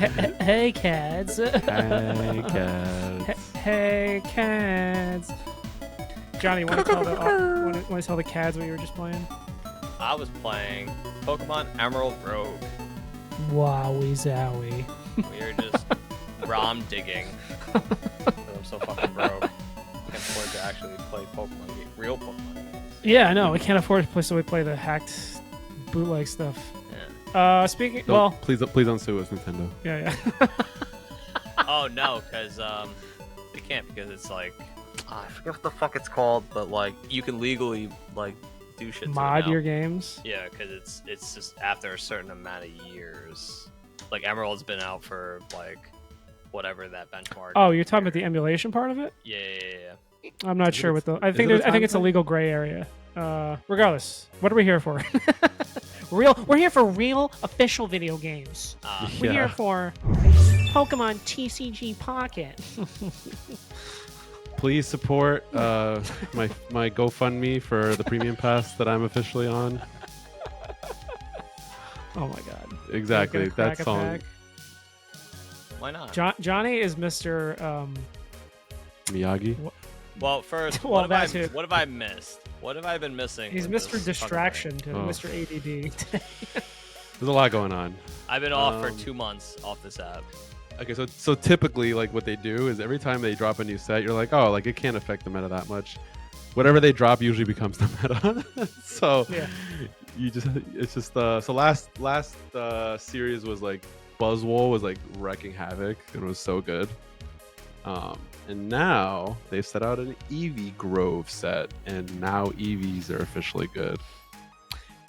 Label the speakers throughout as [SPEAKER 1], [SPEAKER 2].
[SPEAKER 1] Hey, Cads.
[SPEAKER 2] Hey, Cads.
[SPEAKER 1] Hey, Cads. Johnny, want to tell the Cads what you were just playing?
[SPEAKER 3] I was playing Pokemon Emerald Rogue.
[SPEAKER 1] Wowie zowie.
[SPEAKER 3] We were just ROM digging. I'm so fucking broke. I can't afford to actually play real Pokemon games.
[SPEAKER 1] Yeah, I know. We can't afford to play, so we play the hacked bootleg stuff.
[SPEAKER 3] Yeah.
[SPEAKER 2] Please don't sue us, Nintendo.
[SPEAKER 1] Yeah.
[SPEAKER 3] Oh no, because we can't because it's like I forget what the fuck it's called, but like you can legally like do shit.
[SPEAKER 1] Mod your games.
[SPEAKER 3] Yeah, because it's just after a certain amount of years. Like Emerald's been out for like whatever that benchmark.
[SPEAKER 1] Oh, you're talking about the emulation part of it?
[SPEAKER 3] Yeah.
[SPEAKER 1] I'm not sure what the. I think it's a legal gray area. Regardless, what are we here for? We're here for real official video games. We're here for Pokemon TCG Pocket.
[SPEAKER 2] Please support my GoFundMe for the premium pass that I'm officially on.
[SPEAKER 1] Oh my god!
[SPEAKER 2] Exactly, that song.
[SPEAKER 1] Pack.
[SPEAKER 3] Why not?
[SPEAKER 1] Johnny is Mr.
[SPEAKER 2] Miyagi.
[SPEAKER 3] Well, first,
[SPEAKER 1] well,
[SPEAKER 3] what have I missed? What have I been missing?
[SPEAKER 1] He's Mr. Distraction to Mr. ADD.
[SPEAKER 2] There's a lot going on.
[SPEAKER 3] I've been off for 2 months off this app.
[SPEAKER 2] Okay, so typically, like what they do is every time they drop a new set, you're like, oh, like it can't affect the meta that much. Whatever they drop usually becomes the meta. So
[SPEAKER 1] yeah.
[SPEAKER 2] So last series was like Buzzwole was like wrecking havoc and it was so good. And now they've set out an Eevee Grove set, and now Eevees are officially good.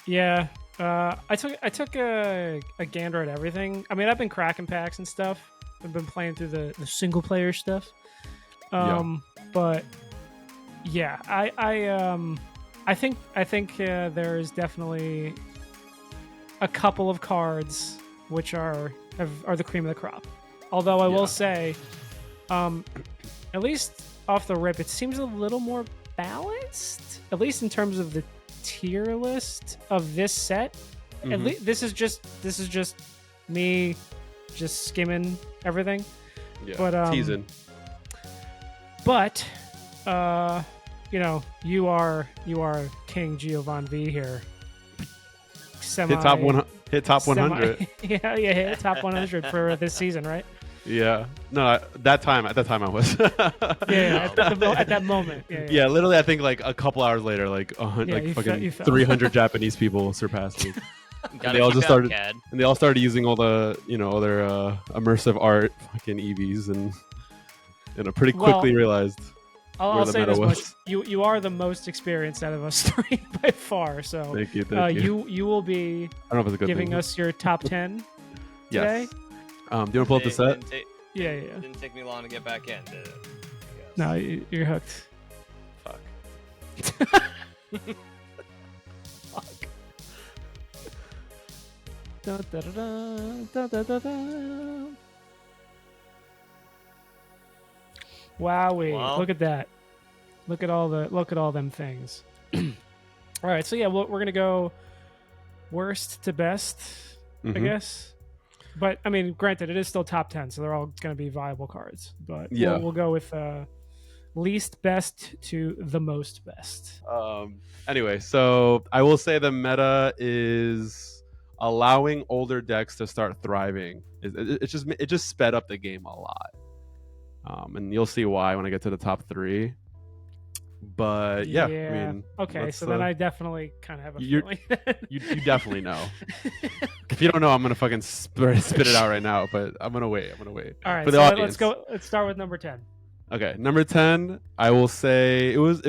[SPEAKER 1] Yeah, I took a gander at everything. I mean, I've been cracking packs and stuff. I've been playing through the single player stuff. But yeah, I think there is definitely a couple of cards which are the cream of the crop. Although I will say, at least off the rip, it seems a little more balanced, at least in terms of the tier list of this set. Mm-hmm. At least this is just me just skimming everything.
[SPEAKER 2] Yeah,
[SPEAKER 1] but
[SPEAKER 2] teasing.
[SPEAKER 1] But you are King Giovann V here.
[SPEAKER 2] Hit top 100.
[SPEAKER 1] Yeah, hit top 100 for this season, right?
[SPEAKER 2] Yeah. No, at that time I was.
[SPEAKER 1] At that moment.
[SPEAKER 2] Yeah, literally I think like a couple hours later, like fucking 300 Japanese people surpassed me. And they all started using all the, all their immersive art fucking Eevees and I pretty quickly realized
[SPEAKER 1] I'll say this much. You are the most experienced out of us three by far. So
[SPEAKER 2] thank you.
[SPEAKER 1] You will be giving us your top 10 today.
[SPEAKER 2] Yes. Do you want to pull up the set?
[SPEAKER 1] Yeah.
[SPEAKER 3] Didn't take me long to get back in, did it?
[SPEAKER 1] No, you're hooked.
[SPEAKER 3] Fuck.
[SPEAKER 1] Fuck. Da, da, da, da, da, da. Wowee!
[SPEAKER 3] Wow.
[SPEAKER 1] Look at that. Look at all them things. All right, so yeah, we're gonna go worst to best, I guess. But I mean, granted, it is still top 10, so they're all gonna be viable cards. But
[SPEAKER 2] yeah,
[SPEAKER 1] we'll go with least best to the most best.
[SPEAKER 2] Anyway, so I will say the meta is allowing older decks to start thriving. It just sped up the game a lot. And you'll see why when I get to the top 3. But yeah. I mean,
[SPEAKER 1] okay, so then I definitely kind of have a feeling.
[SPEAKER 2] you definitely know. If you don't know, I'm gonna fucking spit it out right now. But I'm gonna wait.
[SPEAKER 1] All right, so let's go. Let's start with number 10.
[SPEAKER 2] Okay, number 10. I will say it was.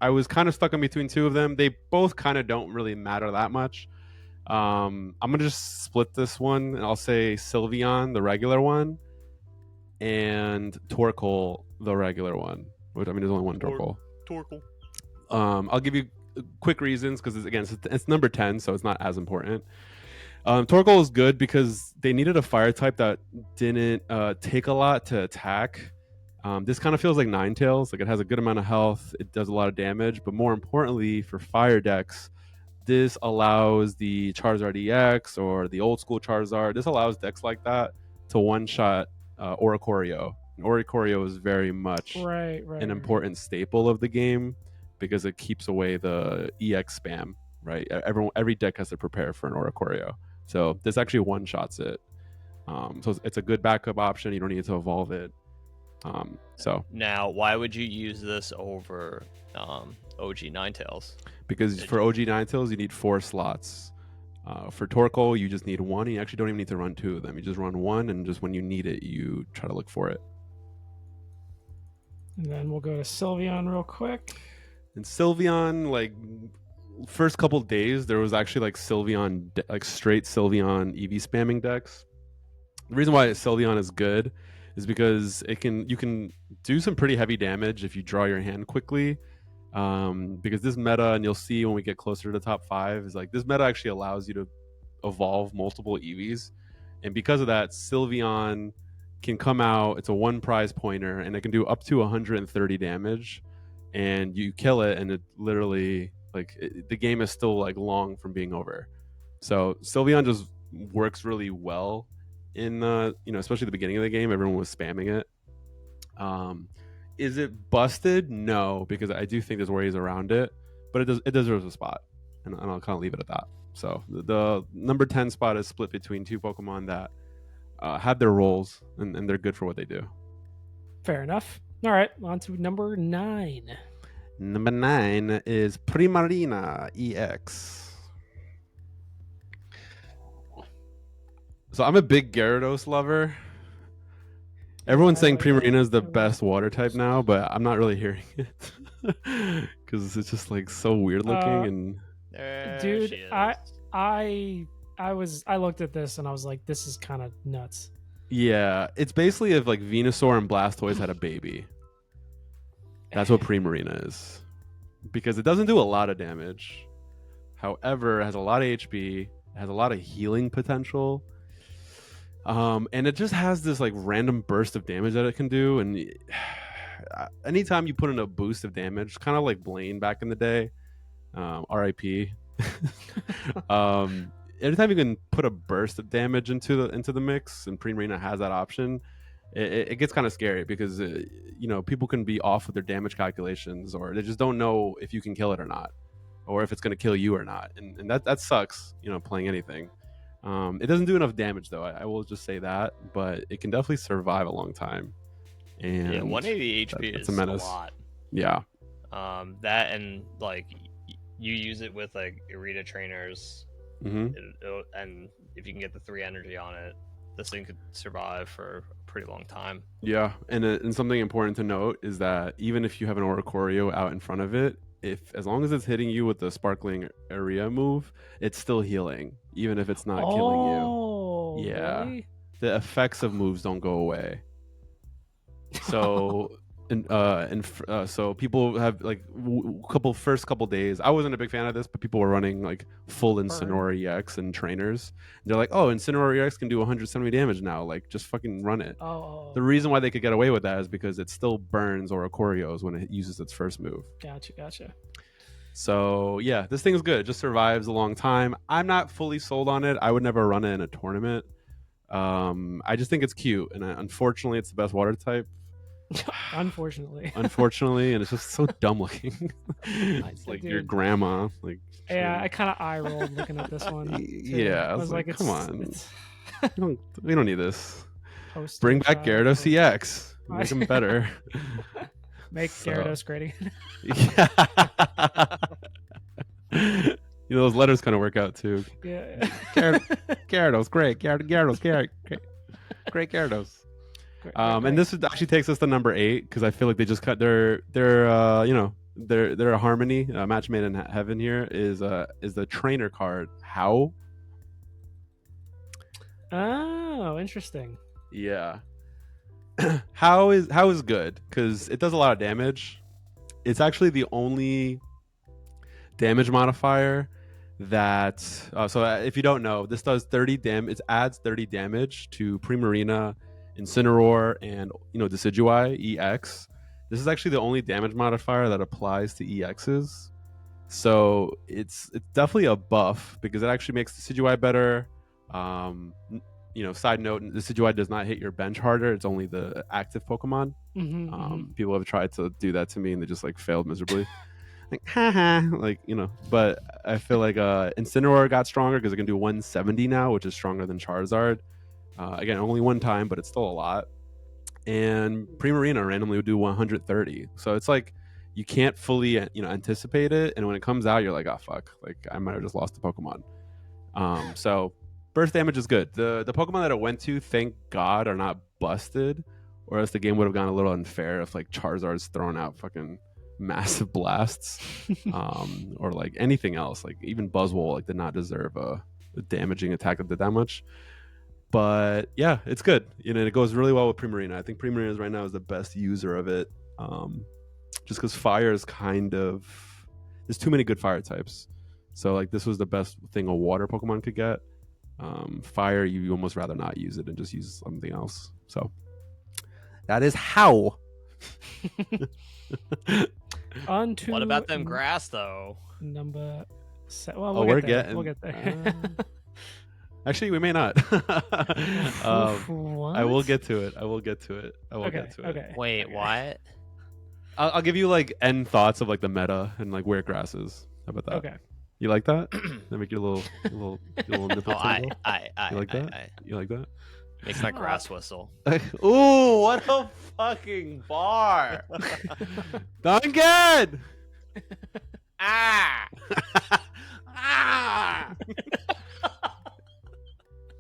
[SPEAKER 2] I was kind of stuck in between two of them. They both kind of don't really matter that much. I'm gonna just split this one, and I'll say Sylveon, the regular one, and Torkoal, the regular one. Which, I mean, there's only one Torkoal. I'll give you quick reasons because it's number 10, so it's not as important. Torkoal is good because they needed a fire type that didn't take a lot to attack. This kind of feels like Ninetales. Like, it has a good amount of health, it does a lot of damage, but more importantly for fire decks, this allows the Charizard EX or the old school Charizard. This allows decks like that to one-shot Oricorio. And Oricorio is very much an important staple of the game because it keeps away the EX spam, right? Every deck has to prepare for an Oricorio. So this actually one-shots it. So it's a good backup option. You don't need to evolve it. So
[SPEAKER 3] now, why would you use this over OG Ninetales?
[SPEAKER 2] Because for OG Ninetales, you need 4 slots. For Torkoal, you just need 1. You actually don't even need to run 2 of them. You just run 1, and just when you need it, you try to look for it.
[SPEAKER 1] And then we'll go to Sylveon real quick.
[SPEAKER 2] And Sylveon, like, first couple days, there was actually like Sylveon, like straight Sylveon Eevee spamming decks. The reason why Sylveon is good is because you can do some pretty heavy damage if you draw your hand quickly. Because this meta, and you'll see when we get closer to the top 5, is like this meta actually allows you to evolve multiple Eevees, and because of that, Sylveon can come out. It's a 1 prize pointer, and it can do up to 130 damage, and you kill it, and it literally the game is still like long from being over. So Sylveon just works really well in especially the beginning of the game. Everyone was spamming it. Is it busted? No, because I do think there's ways around it, but it deserves a spot, and I'll kind of leave it at that. So the number 10 spot is split between 2 Pokemon that have their roles, and they're good for what they do.
[SPEAKER 1] Fair enough. All right, on to number 9.
[SPEAKER 2] Number 9 is Primarina EX. So I'm a big Gyarados lover. Everyone's saying Primarina is the best water type now, but I'm not really hearing it because it's just like so weird looking. And
[SPEAKER 1] dude, I looked at this and I was like, this is kind of nuts.
[SPEAKER 2] Yeah, it's basically if like Venusaur and Blastoise had a baby. That's what Primarina is, because it doesn't do a lot of damage. However, it has a lot of HP, it has a lot of healing potential. And it just has this like random burst of damage that it can do, and anytime you put in a boost of damage, kind of like Blaine back in the day, RIP. Anytime you can put a burst of damage into the mix, and Primarina has that option, it gets kind of scary because people can be off with their damage calculations, or they just don't know if you can kill it or not, or if it's going to kill you or not, and that sucks. Playing anything. It doesn't do enough damage, though. I will just say that, but it can definitely survive a long time. And
[SPEAKER 3] yeah, 180 HP is a lot.
[SPEAKER 2] Yeah.
[SPEAKER 3] That, and like you use it with like Irida trainers, and if you can get the 3 energy on it, this thing could survive for a pretty long time.
[SPEAKER 2] Yeah, and something important to note is that even if you have an Oricorio out in front of it, as long as it's hitting you with the Sparkling Area move, it's still healing, even if it's not killing you. Yeah, really? The effects of moves don't go away. So, so people have like first couple days. I wasn't a big fan of this, but people were running like full Incineroar EX and trainers. And they're like, "Oh, Incineroar EX can do 170 damage now. Like, just fucking run it." The reason why they could get away with that is because it still burns Oricorios when it uses its first move.
[SPEAKER 1] Gotcha.
[SPEAKER 2] So yeah, this thing is good. It just survives a long time. I'm not fully sold on it. I would never run it in a tournament. I just think it's cute, and unfortunately, it's the best water type.
[SPEAKER 1] Unfortunately,
[SPEAKER 2] and it's just so dumb looking. It's like your grandma. Like,
[SPEAKER 1] yeah, I kind of eye rolled looking at this one.
[SPEAKER 2] Yeah, I was like, come on, we don't need this. Bring back Gyarados EX. Make them better.
[SPEAKER 1] Make Gyarados great again.
[SPEAKER 2] Yeah. Those letters kind of work out too.
[SPEAKER 1] Yeah.
[SPEAKER 2] Gyarados, great. Gyarados, great Gyarados. And this actually takes us to number 8 because I feel like they just cut their harmony. Match made in heaven here is the trainer card. How?
[SPEAKER 1] Oh, interesting.
[SPEAKER 2] Yeah. How is good because it does a lot of damage. It's actually the only damage modifier that so if you don't know, this does 30 damage. It adds 30 damage to Primarina, Incineroar, and Decidueye EX. This is actually the only damage modifier that applies to EXs. So it's definitely a buff because it actually makes Decidueye better. side note, this UI does not hit your bench harder. It's only the active Pokemon. People have tried to do that to me and they just like failed miserably. Like, haha, like, but I feel like Incineroar got stronger because it can do 170 now, which is stronger than Charizard. Again, only one time, but it's still a lot. And Primarina randomly would do 130. So it's like you can't fully anticipate it, and when it comes out, you're like, oh fuck, like I might have just lost a Pokemon. So burst damage is good. The Pokemon that it went to, thank God, are not busted, or else the game would have gone a little unfair if like Charizard's thrown out fucking massive blasts, or like anything else. Like even Buzzwole like did not deserve a damaging attack that did that much. But yeah, it's good. It goes really well with Primarina. I think Primarina right now is the best user of it, just because fire is there's too many good fire types. So like this was the best thing a water Pokemon could get. Fire, you almost rather not use it and just use something else. So that is how.
[SPEAKER 1] On to
[SPEAKER 3] what about them grass though?
[SPEAKER 1] Number we'll get there.
[SPEAKER 2] Actually, we may not. I will get to it.
[SPEAKER 1] Okay.
[SPEAKER 3] Wait, what?
[SPEAKER 2] I'll give you like end thoughts of like the meta and like where grass is. How about that?
[SPEAKER 1] Okay.
[SPEAKER 2] You like that? That make your little nipple tingle? You like that? You like that?
[SPEAKER 3] Makes that grass whistle.
[SPEAKER 2] Ooh, what a fucking bar! Duncan! Ah!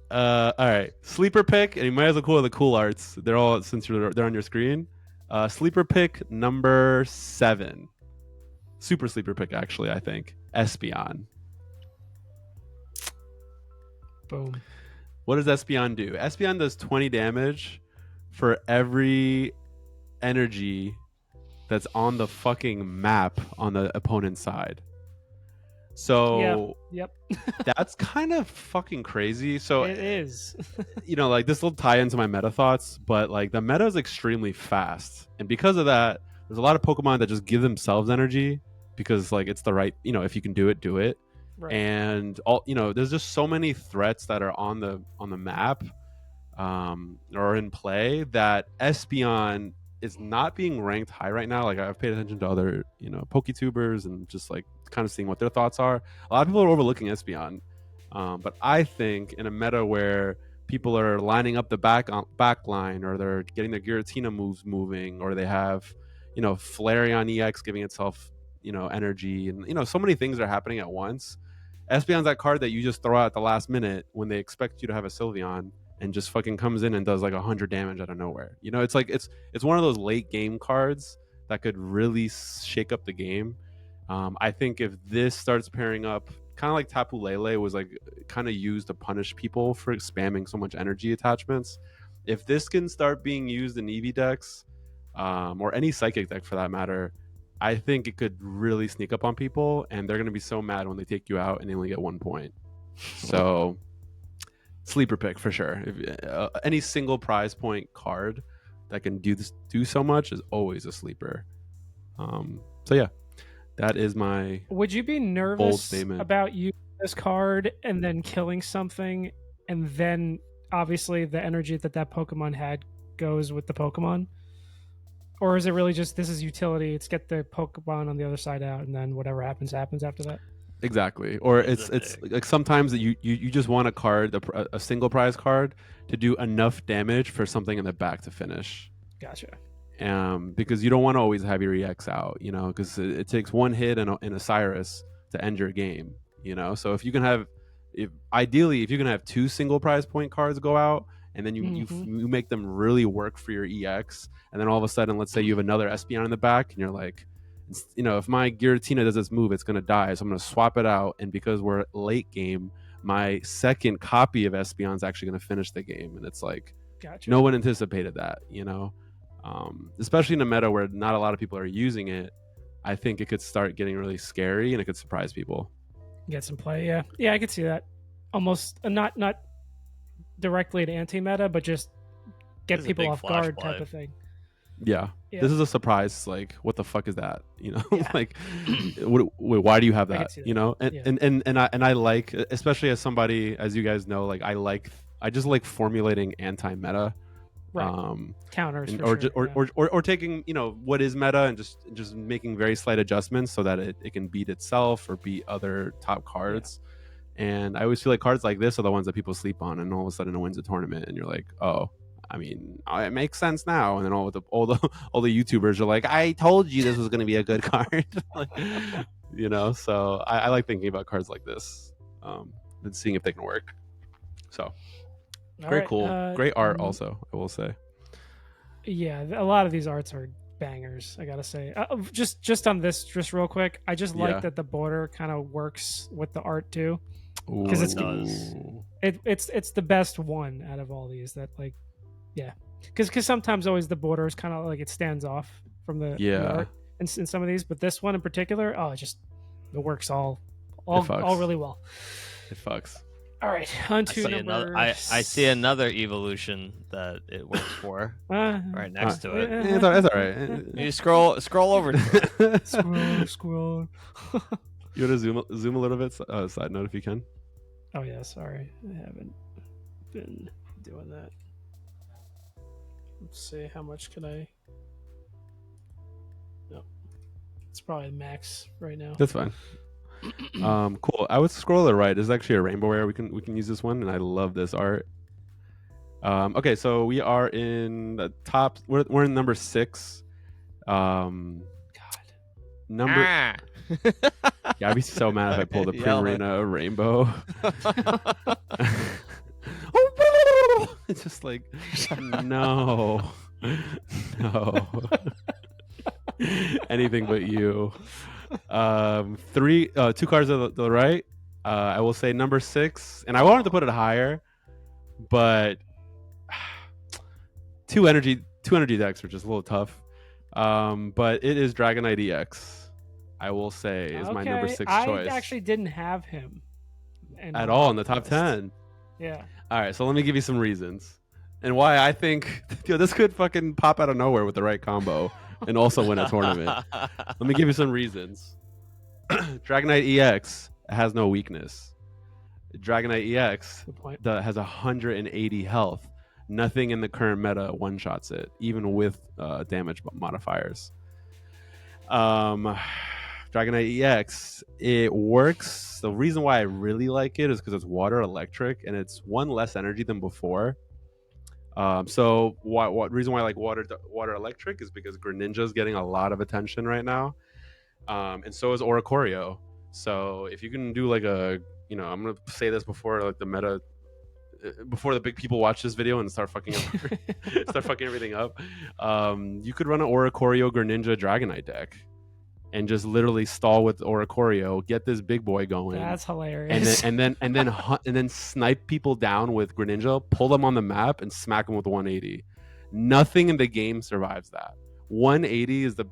[SPEAKER 2] All right, sleeper pick, and you might as well call it the cool arts. They're all they're on your screen. Sleeper pick number 7, super sleeper pick actually. I think Espeon.
[SPEAKER 1] Boom.
[SPEAKER 2] What does Espeon do? Espeon does 20 damage for every energy that's on the fucking map on the opponent's side. So
[SPEAKER 1] yep.
[SPEAKER 2] That's kind of fucking crazy. So
[SPEAKER 1] it is.
[SPEAKER 2] Like this will tie into my meta thoughts, but like the meta is extremely fast, and because of that, there's a lot of Pokemon that just give themselves energy because like it's the right. If you can do it, do it. Right. And all there's just so many threats that are on the map, or in play, that Espeon is not being ranked high right now. Like I've paid attention to other PokeTubers and just like kind of seeing what their thoughts are. A lot of people are overlooking Espeon, but I think in a meta where people are lining up the back line, or they're getting their Giratina moves moving, or they have Flareon EX giving itself energy, and so many things are happening at once. Espeon's that card that you just throw out at the last minute when they expect you to have a Sylveon, and just fucking comes in and does like 100 damage out of nowhere. It's like it's one of those late game cards that could really shake up the game. I think if this starts pairing up, kind of like Tapu Lele was like kind of used to punish people for spamming so much energy attachments. If this can start being used in Eevee decks, or any Psychic deck for that matter, I think it could really sneak up on people, and they're going to be so mad when they take you out and they only get 1 point. So sleeper pick for sure. If, any single prize point card that can do so much is always a sleeper. So yeah, that is my
[SPEAKER 1] Would you be nervous about using this card and then killing something, and then obviously the energy that Pokemon had goes with the Pokemon? Or is it really just this is utility, it's get the Pokemon on the other side out, and then whatever happens after that?
[SPEAKER 2] Exactly. Or it's like sometimes that you just want a card, a single prize card, to do enough damage for something in the back to finish.
[SPEAKER 1] Gotcha.
[SPEAKER 2] Because you don't want to always have your EX out, because it takes one hit and a Cyrus to end your game, So if you can have, ideally, if you can have 2 single prize point cards go out, and then you make them really work for your EX, and then all of a sudden, let's say you have another Espeon in the back, and you're like, if my Giratina does this move, it's going to die, so I'm going to swap it out, and because we're late game, my second copy of Espeon is actually going to finish the game, and it's like,
[SPEAKER 1] gotcha.
[SPEAKER 2] No one anticipated that, especially in a meta where not a lot of people are using it. I think it could start getting really scary, and it could surprise people.
[SPEAKER 1] Get some play, yeah, I could see that. Almost not directly to anti-meta, but just get people off guard type of thing.
[SPEAKER 2] Yeah, this is a surprise. Like, what the fuck is that? Like, why do you have that? And I like, especially as somebody, as you guys know, like I like I just like formulating anti-meta.
[SPEAKER 1] Right. Counters
[SPEAKER 2] and,
[SPEAKER 1] for
[SPEAKER 2] or taking what is meta and just making very slight adjustments so that it can beat itself or beat other top cards. And I always feel like cards like this are the ones that people sleep on, and all of a sudden it wins a tournament, and you're like, oh, I mean, it makes sense now. And then all the YouTubers are like, I told you this was going to be a good card. So I like thinking about cards like this, and seeing if they can work. So cool. Great art also, I will say.
[SPEAKER 1] Yeah, a lot of these arts are bangers, I gotta say. Just on this, just real quick, I just like that the border kind of works with the art too, because it's the best one out of all these. That because sometimes always the border is kind of like it stands off from the art in some of these, but this one in particular, it works all really well.
[SPEAKER 2] It fucks.
[SPEAKER 1] All right, on to number.
[SPEAKER 3] I see another evolution that it works for right next to it.
[SPEAKER 2] It's all right.
[SPEAKER 3] You scroll over to it.
[SPEAKER 1] Scroll.
[SPEAKER 2] You want to zoom a little bit? Side note, if you can.
[SPEAKER 1] Oh yeah, sorry, I haven't been doing that. Let's see, how much can I? No, it's probably max right now.
[SPEAKER 2] That's fine. Cool. I would scroll to the right. There's actually a rainbow area. We can use this one, and I love this art. Okay, so we are in the top. We're in number 6. Number. Yeah, I'd be so mad if I pulled a Primarina rainbow. It's just like no. Anything but you. 2 cards to the right. I will say number 6, and I wanted to put it higher, but 2 energy decks are just a little tough. But it is Dragonite EX. I will say is my number 6 choice.
[SPEAKER 1] I actually didn't have him
[SPEAKER 2] at all in the top 10.
[SPEAKER 1] Yeah.
[SPEAKER 2] All right, so let me give you some reasons and why I think this could fucking pop out of nowhere with the right combo and also win a tournament. Let me give you some reasons. Dragonite EX has no weakness. Dragonite EX has 180 health. Nothing in the current meta one-shots it, even with damage modifiers. Dragonite EX, it works. The reason why I really like it is because it's water electric and it's 1 less energy than before. So what reason why I like water electric is because Greninja is getting a lot of attention right now, and so is Oricorio. So if you can do like I'm gonna say this before the meta, before the big people watch this video and start fucking everything up, you could run an Oricorio Greninja Dragonite deck and just literally stall with Oricorio, get this big boy going.
[SPEAKER 1] That's hilarious.
[SPEAKER 2] And then snipe people down with Greninja, pull them on the map, and smack them with 180. Nothing in the game survives that. 180 is the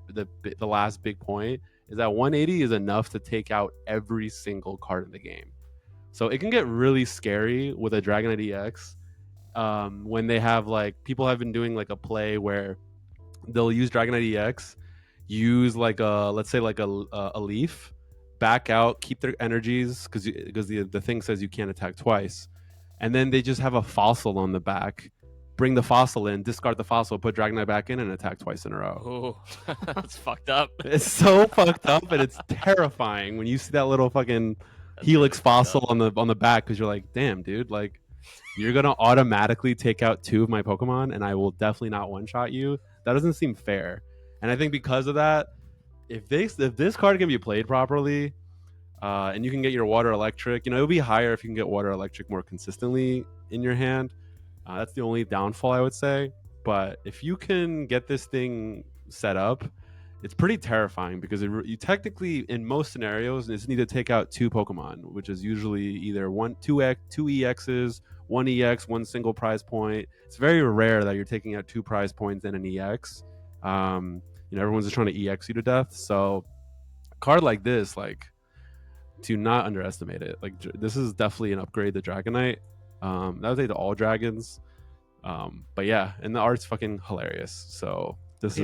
[SPEAKER 2] last big point. Is that 180 is enough to take out every single card in the game. So it can get really scary with a Dragonite EX when they have people have been doing a play where they'll use Dragonite EX, use let's say a leaf, back out, keep their energies because the thing says you can't attack twice, and then they just have a fossil on the back, bring the fossil in, discard the fossil, put Dragonite back in, and attack twice in a row.
[SPEAKER 3] Oh, that's fucked up.
[SPEAKER 2] It's so fucked up, and it's terrifying when you see that little fucking Helix fossil on the back, because you're like, damn, dude, you're gonna automatically take out 2 of my Pokemon, and I will definitely not one-shot you. That doesn't seem fair. And I think because of that, if this card can be played properly, and you can get your water electric, it'll be higher if you can get water electric more consistently in your hand. That's the only downfall, I would say. But if you can get this thing set up, it's pretty terrifying because you technically, in most scenarios, just need to take out 2 Pokemon, which is usually either 2 EXs, 1 EX, 1 single prize point. It's very rare that you're taking out 2 prize points and an EX. Everyone's just trying to EX you to death. So a card like this, do not underestimate it. This is definitely an upgrade to Dragonite. That would say to all dragons. But yeah, and the art's fucking hilarious. So it's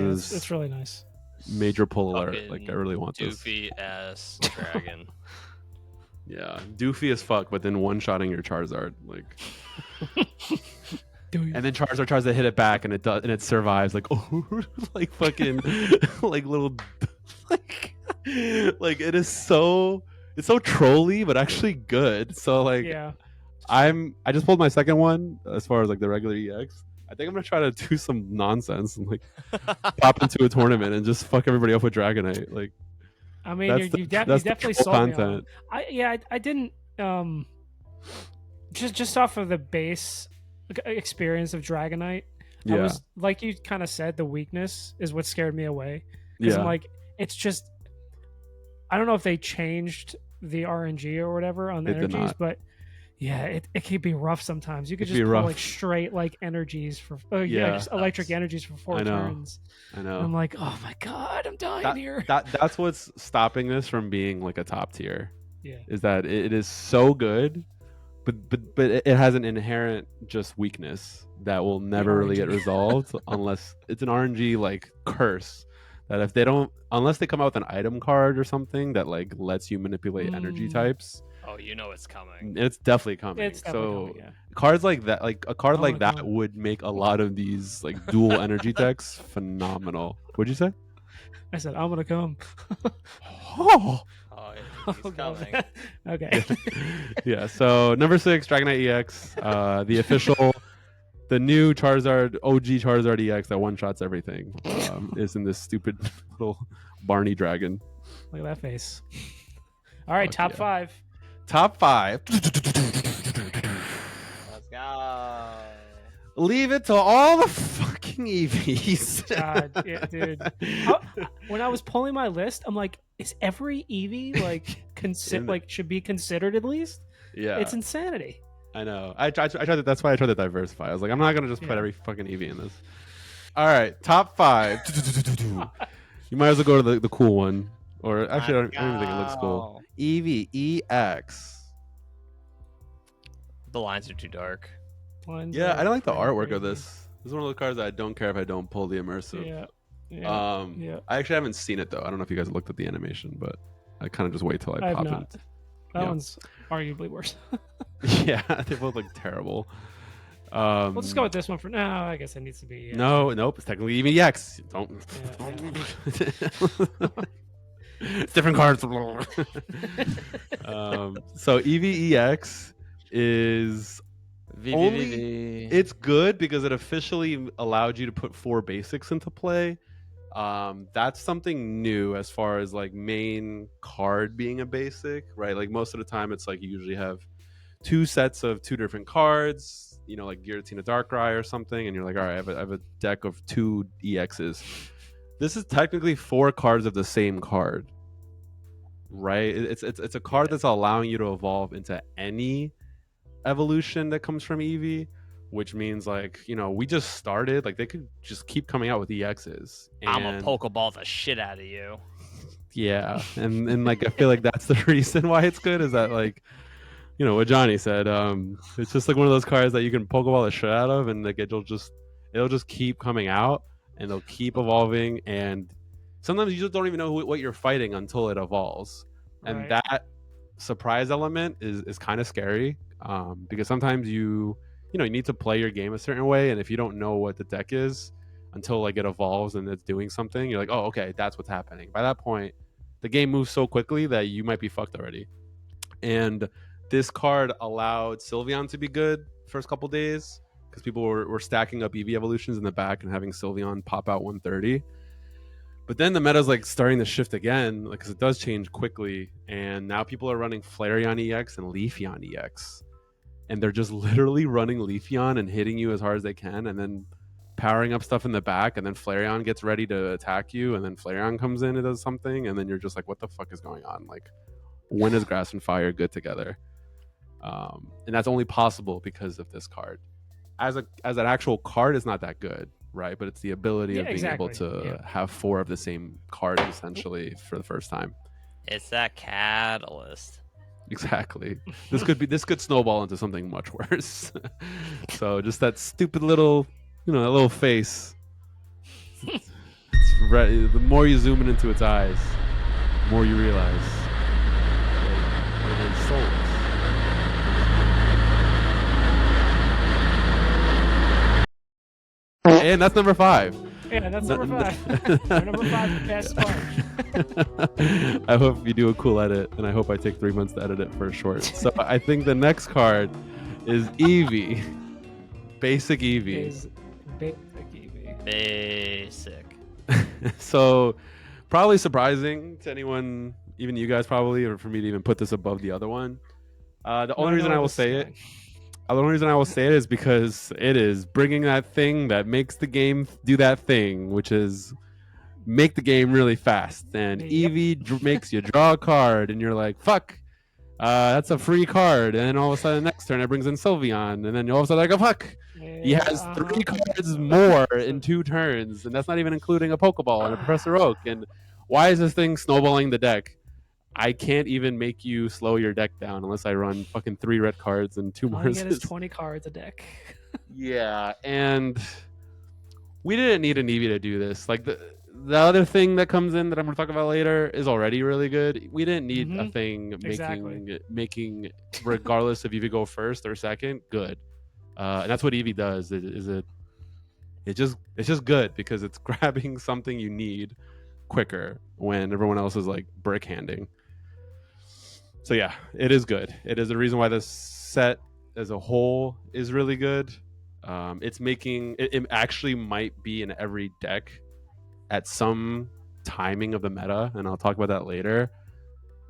[SPEAKER 1] really nice.
[SPEAKER 2] Major pull alert. I really want this.
[SPEAKER 3] Doofy ass dragon.
[SPEAKER 2] Yeah, doofy as fuck, but then one-shotting your Charizard, like, and then Charizard tries to hit it back, and it does, and it survives, like, oh, like fucking, like little, like it is so, it's so trolly, but actually good. So like,
[SPEAKER 1] Yeah.
[SPEAKER 2] I just pulled my second one as far as like the regular EX. I think I'm gonna try to do some nonsense and like pop into a tournament and just fuck everybody up with Dragonite. Like,
[SPEAKER 1] I mean,
[SPEAKER 2] that's
[SPEAKER 1] you
[SPEAKER 2] the
[SPEAKER 1] definitely
[SPEAKER 2] troll
[SPEAKER 1] sold me on
[SPEAKER 2] content.
[SPEAKER 1] it. I didn't just off of the base experience of Dragonite. I
[SPEAKER 2] Yeah,
[SPEAKER 1] was like you kind of said, the weakness is what scared me away because I'm
[SPEAKER 2] yeah,
[SPEAKER 1] like, it's just I don't know if they changed the RNG or whatever on the
[SPEAKER 2] They did
[SPEAKER 1] energies,
[SPEAKER 2] not.
[SPEAKER 1] but yeah, it can be rough sometimes. You could
[SPEAKER 2] It'd
[SPEAKER 1] just
[SPEAKER 2] be
[SPEAKER 1] pull
[SPEAKER 2] rough.
[SPEAKER 1] like straight like energies for
[SPEAKER 2] Yeah.
[SPEAKER 1] just electric energies for 4
[SPEAKER 2] I know.
[SPEAKER 1] turns.
[SPEAKER 2] I
[SPEAKER 1] And
[SPEAKER 2] know.
[SPEAKER 1] I'm like, oh my god, I'm dying here.
[SPEAKER 2] That's what's stopping this from being like a top tier.
[SPEAKER 1] Yeah.
[SPEAKER 2] Is that it is so good, but it has an inherent just weakness that will never really get
[SPEAKER 1] RNG.
[SPEAKER 2] resolved unless it's an RNG like curse that if they don't, unless they come out with an item card or something that like lets you manipulate energy types,
[SPEAKER 3] Oh, you know it's coming.
[SPEAKER 2] it's definitely coming.
[SPEAKER 1] It's definitely
[SPEAKER 2] So
[SPEAKER 1] coming, yeah.
[SPEAKER 2] cards like that, like a card
[SPEAKER 1] I
[SPEAKER 2] like
[SPEAKER 1] wanna
[SPEAKER 2] that
[SPEAKER 1] come.
[SPEAKER 2] would make a lot of these like dual energy decks phenomenal. What'd you say?
[SPEAKER 1] I said, I'm gonna come.
[SPEAKER 2] Oh.
[SPEAKER 3] Oh, he's
[SPEAKER 1] Oh, God.
[SPEAKER 3] coming.
[SPEAKER 1] Okay.
[SPEAKER 2] Yeah, so number 6, Dragonite EX, the official, the new Charizard, OG Charizard EX that one-shots everything, is in this stupid little Barney dragon.
[SPEAKER 1] Look at that face. All right,
[SPEAKER 2] Fuck
[SPEAKER 1] top
[SPEAKER 2] yeah.
[SPEAKER 1] 5.
[SPEAKER 2] Top 5.
[SPEAKER 3] Let's go.
[SPEAKER 2] Leave it to all the fucking EVs.
[SPEAKER 1] God, yeah, dude. When I was pulling my list, I'm like, is every Eevee like should be considered at least?
[SPEAKER 2] Yeah,
[SPEAKER 1] It's insanity.
[SPEAKER 2] I know. I tried to, that's why I tried to diversify. I was like, I'm not gonna just put
[SPEAKER 1] Yeah.
[SPEAKER 2] every fucking Eevee in this. All right, top 5. You might as well go to the cool one, or actually, I don't even think it looks cool. Eevee EX.
[SPEAKER 3] The lines are too dark.
[SPEAKER 1] Lines
[SPEAKER 2] Yeah,
[SPEAKER 1] are
[SPEAKER 2] I don't like the
[SPEAKER 1] pretty
[SPEAKER 2] artwork of
[SPEAKER 1] crazy.
[SPEAKER 2] this. This is one of those cards that I don't care if I don't pull the immersive.
[SPEAKER 1] Yeah. Yeah. Yeah.
[SPEAKER 2] I actually haven't seen it though. I don't know if you guid looked at the animation, but I kind of just wait till I
[SPEAKER 1] I have
[SPEAKER 2] pop
[SPEAKER 1] not.
[SPEAKER 2] it.
[SPEAKER 1] That
[SPEAKER 2] Yeah.
[SPEAKER 1] one's arguably worse.
[SPEAKER 2] Yeah, they both look terrible.
[SPEAKER 1] We'll just go with this one for now. I guess it needs to be.
[SPEAKER 2] Nope. It's technically Eevee EX. Don't. It's different cards. So Eevee EX is it's good because it officially allowed you to put 4 basics into play. That's something new as far as like main card being a basic, right? Like most of the time it's like you usually have 2 sets of 2 different cards, you know, like Giratina Darkrai or something, and you're like, all right, I have a deck of 2 EXs. This is technically 4 cards of the same card, right? It's a card that's allowing you to evolve into any evolution that comes from Eevee, which means like, you know, we just started, like they could just keep coming out with EXs.
[SPEAKER 3] I'm a Pokeball the shit out of you.
[SPEAKER 2] Yeah, and like I feel like that's the reason why it's good is that like, you know what Johnny said, it's just like one of those cards that you can Pokeball the shit out of, and like it'll just keep coming out and they'll keep evolving, and sometimes you just don't even know what you're fighting until it evolves. And
[SPEAKER 1] Right.
[SPEAKER 2] that surprise element is kind of scary, because sometimes you need to play your game a certain way, and if you don't know what the deck is until like it evolves and it's doing something, you're like, oh, okay, that's what's happening. By that point, the game moves so quickly that you might be fucked already. And this card allowed Sylveon to be good first couple days because people were stacking up Eevee evolutions in the back and having Sylveon pop out 130. But then the meta's like starting to shift again, because it does change quickly, and now people are running Flareon EX and Leafeon EX, and they're just literally running Leafeon and hitting you as hard as they can, and then powering up stuff in the back, and then Flareon gets ready to attack you, and then Flareon comes in and does something, and then you're just like, what the fuck is going on? Like, when is Grass and Fire good together? And that's only possible because of this card. As an actual card, it's not that good, right? But it's the ability of being able to have 4 of the same cards essentially for the first time.
[SPEAKER 3] It's that catalyst.
[SPEAKER 2] Exactly. This could snowball into something much worse. So just that stupid little, that little face. The more you zoom in into its eyes, the more you realize it is soulless. And that's number 5.
[SPEAKER 1] Yeah, that's number 5. Number 5 past Spark.
[SPEAKER 2] I hope you do a cool edit, and I hope I take 3 months to edit it for short. So I think the next card is Eevee. Basic Eevee.
[SPEAKER 1] Basic Eevee.
[SPEAKER 3] Basic.
[SPEAKER 2] So probably surprising to anyone, even you guys probably, or for me to even put this above the other one. The only reason I will say it is because it is bringing that thing that makes the game do that thing, which is make the game really fast. And Eevee makes you draw a card, and you're like, fuck, that's a free card. And then all of a sudden, next turn, it brings in Sylveon. And then all of a sudden, I go, fuck, he has 3 cards more in 2 turns. And that's not even including a Pokeball and a Professor Oak. And why is this thing snowballing the deck? I can't even make you slow your deck down unless I run fucking 3 red cards and 2
[SPEAKER 1] All you get is
[SPEAKER 2] Marses.
[SPEAKER 1] 20 cards a deck.
[SPEAKER 2] Yeah, and we didn't need an Eevee to do this. Like the other thing that comes in that I'm going to talk about later is already really good. We didn't need a thing making regardless if Eevee go first or second, good. And that's what Eevee does. It's just good because it's grabbing something you need quicker when everyone else is like brick handing. So yeah, it is good. It is the reason why this set as a whole is really good. It actually might be in every deck at some timing of the meta, and I'll talk about that later.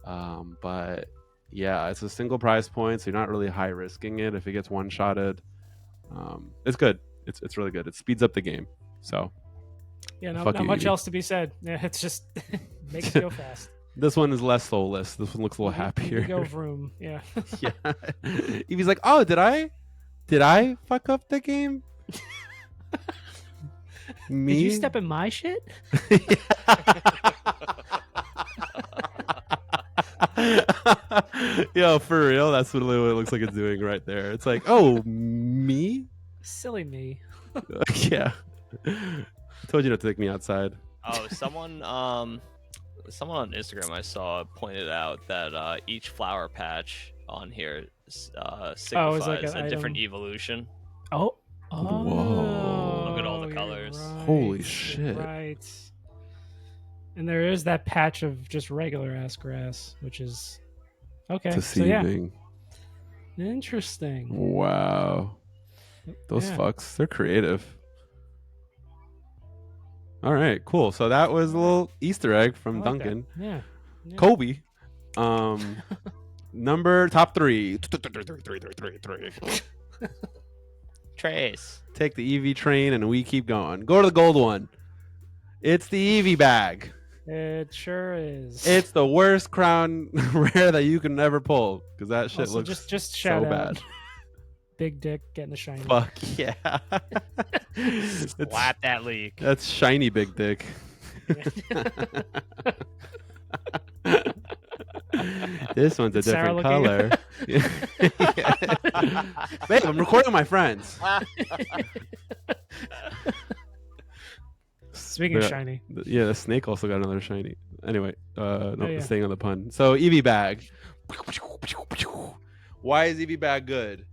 [SPEAKER 2] But yeah, it's a single price point, so you're not really high risking it if it gets one shotted. It's good. It's really good. It speeds up the game. So
[SPEAKER 1] yeah, not much else to be said. Yeah, it's just makes it go fast.
[SPEAKER 2] This one is less soulless. This one looks a little happier.
[SPEAKER 1] Go vroom. Yeah.
[SPEAKER 2] Yeah. Eevee's like, oh, did I fuck up the game? Me?
[SPEAKER 1] Did you step in my shit?
[SPEAKER 2] Yo, for real, that's what it looks like it's doing right there. It's like, oh, me?
[SPEAKER 1] Silly me.
[SPEAKER 2] Yeah. I told you not to take me outside.
[SPEAKER 3] Oh, someone on Instagram I saw pointed out that each flower patch on here signifies
[SPEAKER 1] like
[SPEAKER 3] a different
[SPEAKER 1] item.
[SPEAKER 3] evolution.
[SPEAKER 1] Oh.
[SPEAKER 2] Whoa.
[SPEAKER 3] Look at all the colors.
[SPEAKER 1] Right,
[SPEAKER 2] Holy shit.
[SPEAKER 1] Right. And there is that patch of just regular ass grass, which is okay.
[SPEAKER 2] Deceiving.
[SPEAKER 1] So yeah. Interesting.
[SPEAKER 2] Wow. Those fucks, they're creative. All right, cool. So that was a little Easter egg from Duncan.
[SPEAKER 1] Yeah.
[SPEAKER 2] Kobe. Top 3.
[SPEAKER 3] Trace.
[SPEAKER 2] Take the Eevee train and we keep going. Go to the gold one. It's the Eevee bag.
[SPEAKER 1] It sure is.
[SPEAKER 2] It's the worst crown rare that you can ever pull because that shit
[SPEAKER 1] also,
[SPEAKER 2] looks
[SPEAKER 1] just
[SPEAKER 2] so
[SPEAKER 1] shout out.
[SPEAKER 2] bad.
[SPEAKER 1] Big Dick getting the shiny.
[SPEAKER 2] Fuck yeah.
[SPEAKER 3] Slap that leak.
[SPEAKER 2] That's shiny Big Dick. This one's a different color. Babe, I'm recording my friends.
[SPEAKER 1] Speaking of shiny.
[SPEAKER 2] Yeah, the snake also got another shiny. Anyway, staying on the pun. So Eevee bag. Why is Eevee bag good?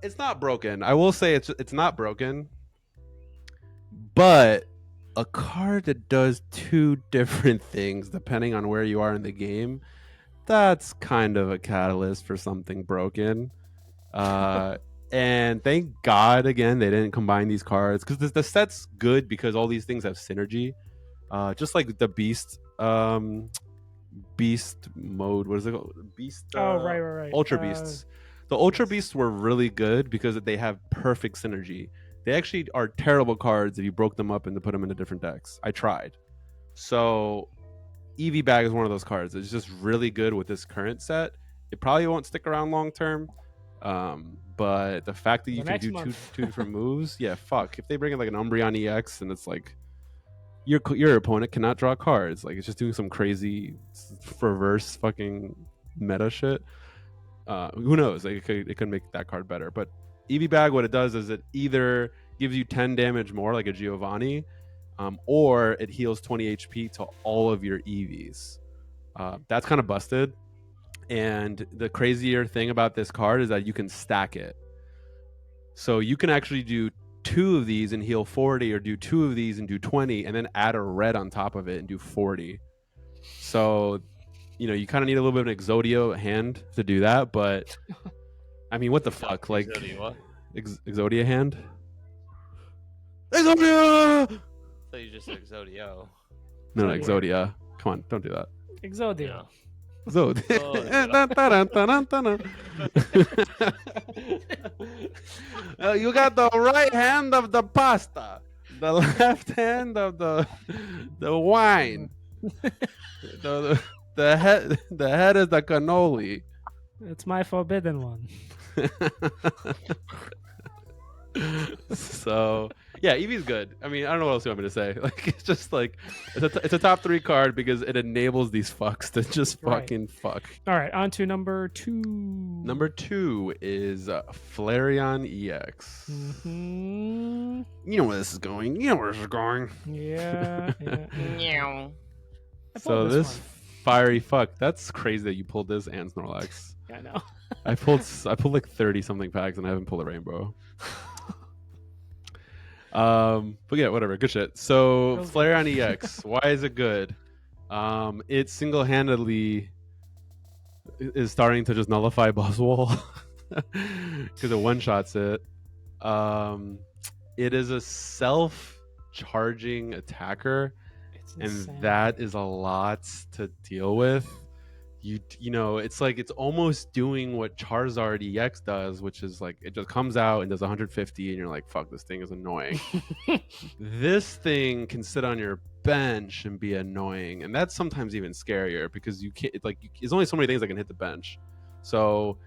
[SPEAKER 2] It's not broken. I will say it's not broken. But a card that does 2 different things depending on where you are in the game, that's kind of a catalyst for something broken. And thank God again they didn't combine these cards because the set's good because all these things have synergy. Just like the beast mode. What is it called? Beast.
[SPEAKER 1] Right.
[SPEAKER 2] Ultra beasts. The Ultra Beasts were really good because they have perfect synergy. They actually are terrible cards if you broke them up and put them into different decks. I tried. So Eevee Bag is one of those cards. It's just really good with this current set. It probably won't stick around long term. But the fact that you can do two different moves, yeah, fuck. If they bring in like an Umbreon EX and it's like your opponent cannot draw cards, like it's just doing some crazy reverse fucking meta shit. Who knows? Like it could make that card better. But Eevee Bag, what it does is it either gives you 10 damage more, like a Giovanni, or it heals 20 HP to all of your Eevees. That's kind of busted. And the crazier thing about this card is that you can stack it. So you can actually do 2 of these and heal 40, or do 2 of these and do 20, and then add a red on top of it and do 40. So, you kind of need a little bit of an Exodia hand to do that, but I mean, what the fuck? Like,
[SPEAKER 3] Exodia what?
[SPEAKER 2] Exodia hand? Exodia!
[SPEAKER 3] So you just said Exodio.
[SPEAKER 2] No, Exodia. Come on, don't do that.
[SPEAKER 1] Exodia.
[SPEAKER 2] You got the right hand of the pasta, the left hand of the wine. the head is the cannoli.
[SPEAKER 1] It's my forbidden one.
[SPEAKER 2] So yeah, Eevee's good. I mean, I don't know what else you want me to say. Like, it's just like it's a top 3 card because it enables these fucks to just fucking fuck.
[SPEAKER 1] All right, on to number 2.
[SPEAKER 2] Number 2 is Flareon EX.
[SPEAKER 1] Mm-hmm.
[SPEAKER 2] You know where this is going. You know where this is going.
[SPEAKER 1] Yeah.
[SPEAKER 2] So this fiery fuck. That's crazy that you pulled this and Snorlax.
[SPEAKER 1] Yeah, I know.
[SPEAKER 2] I pulled like 30 something packs and I haven't pulled a rainbow. But yeah, whatever. Good shit. So Flareon EX, why is it good? It single-handedly is starting to just nullify Buzzwole because it one-shots it. It is a self-charging attacker, and that is a lot to deal with. You know, it's like it's almost doing what Charizard EX does, which is like it just comes out and does 150, and you're like, fuck, this thing is annoying. This thing can sit on your bench and be annoying, and that's sometimes even scarier because you can't there's only so many things that can hit the bench. So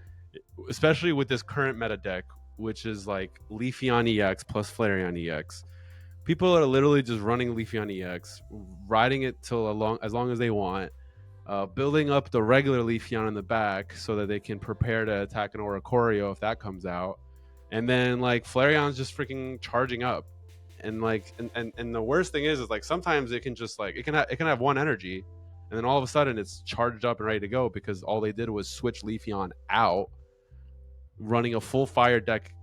[SPEAKER 2] especially with this current meta deck, which is like Leafeon EX plus Flareon EX, people are literally just running Leafeon EX, riding it till as long as they want. Building up the regular Leafeon in the back so that they can prepare to attack an Oricorio if that comes out, and then like Flareon's just freaking charging up, and like and the worst thing is like sometimes it can just like it can have 1 energy, and then all of a sudden it's charged up and ready to go because all they did was switch Leafeon out, running a full fire deck.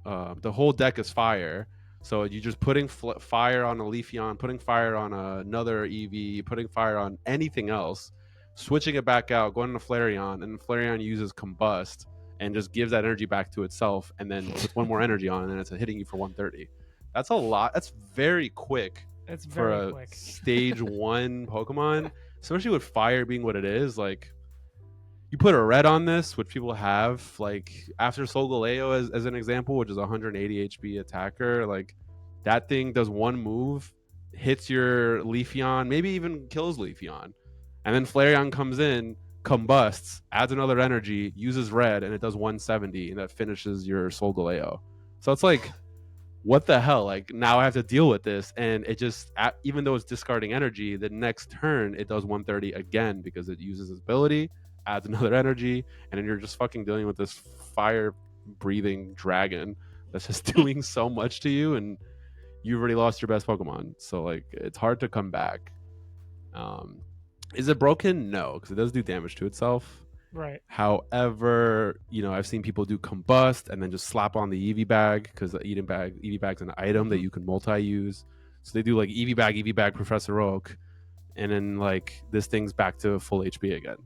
[SPEAKER 2] The whole deck is fire. So you're just putting fire on a Leafeon, putting fire on another Eevee, putting fire on anything else, switching it back out, going to Flareon, and Flareon uses Combust and just gives that energy back to itself, and then puts 1 more energy on, and then it's hitting you for 130. That's a lot. That's very quick.
[SPEAKER 1] It's very
[SPEAKER 2] quick. Stage 1 Pokemon, especially with fire being what it is. Like, you put a red on this, which people have, like after Solgaleo as an example, which is a 180 HP attacker. Like, that thing does 1 move, hits your Leafeon, maybe even kills Leafeon. And then Flareon comes in, combusts, adds another energy, uses red, and it does 170, and that finishes your Solgaleo. So it's like, what the hell? Like, now I have to deal with this, and it just, even though it's discarding energy, the next turn it does 130 again because it uses its ability, adds another energy, and then you're just fucking dealing with this fire-breathing dragon that's just doing so much to you, and you've already lost your best Pokemon. So like, it's hard to come back. Is it broken? No, because it does do damage to itself.
[SPEAKER 1] Right.
[SPEAKER 2] However, I've seen people do Combust and then just slap on the Eevee bag, because the Eevee bag's an item that you can multi-use. So they do like Eevee bag, Professor Oak, and then like this thing's back to full HP again.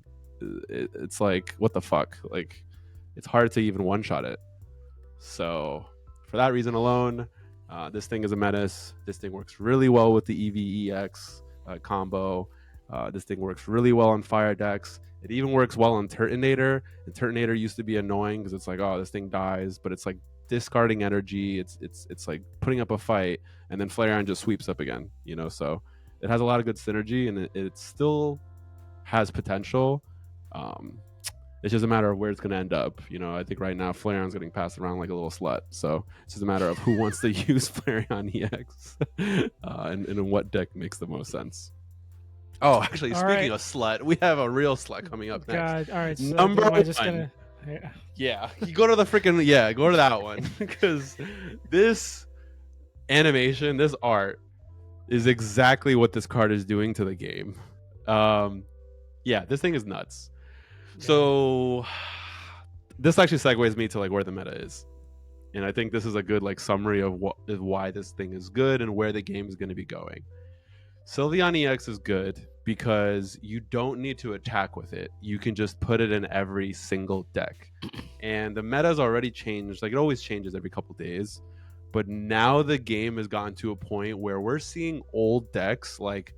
[SPEAKER 2] It's like, what the fuck? Like, it's hard to even one-shot it. So for that reason alone, this thing is a menace. This thing works really well with the Eevee EX combo. This thing works really well on fire decks. It even works well on Turtonator. And Turtonator used to be annoying because it's like, oh, this thing dies, but it's like discarding energy. It's like putting up a fight, and then Flareon just sweeps up again. So it has a lot of good synergy, and it still has potential. It's just a matter of where it's going to end up. I think right now Flareon's getting passed around like a little slut. So it's just a matter of who wants to use Flareon EX and in what deck makes the most sense. Oh, actually, speaking of slut, we have a real slut coming up next.
[SPEAKER 1] God, all right. So
[SPEAKER 2] Number
[SPEAKER 1] 1.
[SPEAKER 2] Yeah, you go to the freaking go to that one, because this animation, this art, is exactly what this card is doing to the game. This thing is nuts. So this actually segues me to like where the meta is, and I think this is a good like summary of why this thing is good and where the game is going to be going. Sylveon EX is good because you don't need to attack with it. You can just put it in every single deck. And the meta's already changed. Like, it always changes every couple days. But now the game has gotten to a point where we're seeing old decks like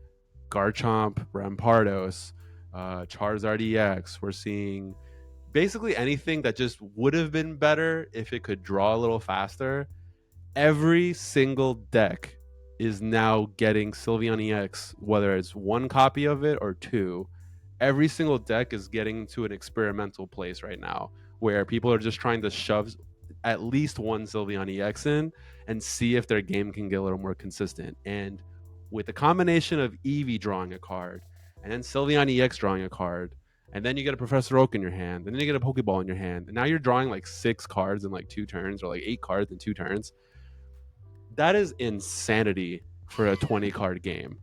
[SPEAKER 2] Garchomp, Rampardos, Charizard EX. We're seeing basically anything that just would have been better if it could draw a little faster. Every single deck is now getting Sylveon EX, whether it's one copy of it or two. Every single deck is getting to an experimental place right now where people are just trying to shove at least one Sylveon EX in and see if their game can get a little more consistent. And with the combination of Eevee drawing a card and then Sylveon EX drawing a card, and then you get a Professor Oak in your hand, and then you get a Pokeball in your hand, and now you're drawing like 6 cards in like 2 turns, or like 8 cards in 2 turns. That is insanity for a 20 card game.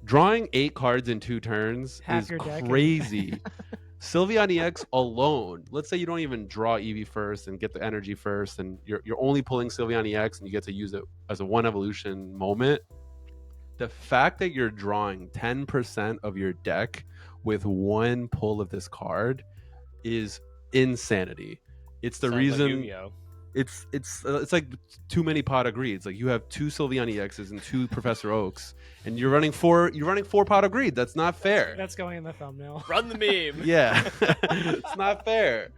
[SPEAKER 2] Drawing 8 cards in 2 turns
[SPEAKER 1] Half
[SPEAKER 2] is
[SPEAKER 1] your deck
[SPEAKER 2] crazy. Sylveon EX alone, let's say you don't even draw Eevee first and get the energy first, and you're only pulling Sylveon EX and you get to use it as a 1 evolution moment. The fact that you're drawing 10% of your deck with 1 pull of this card is insanity. It's the
[SPEAKER 3] Sounds
[SPEAKER 2] reason.
[SPEAKER 3] Like Yu-Gi-Oh.
[SPEAKER 2] It's like too many pot of greeds. Like, you have 2 Sylveon EXs and 2 Professor Oaks, and you're running 4 pot of greed. That's not fair.
[SPEAKER 1] That's going in the thumbnail.
[SPEAKER 3] Run the meme.
[SPEAKER 2] Yeah. It's not fair.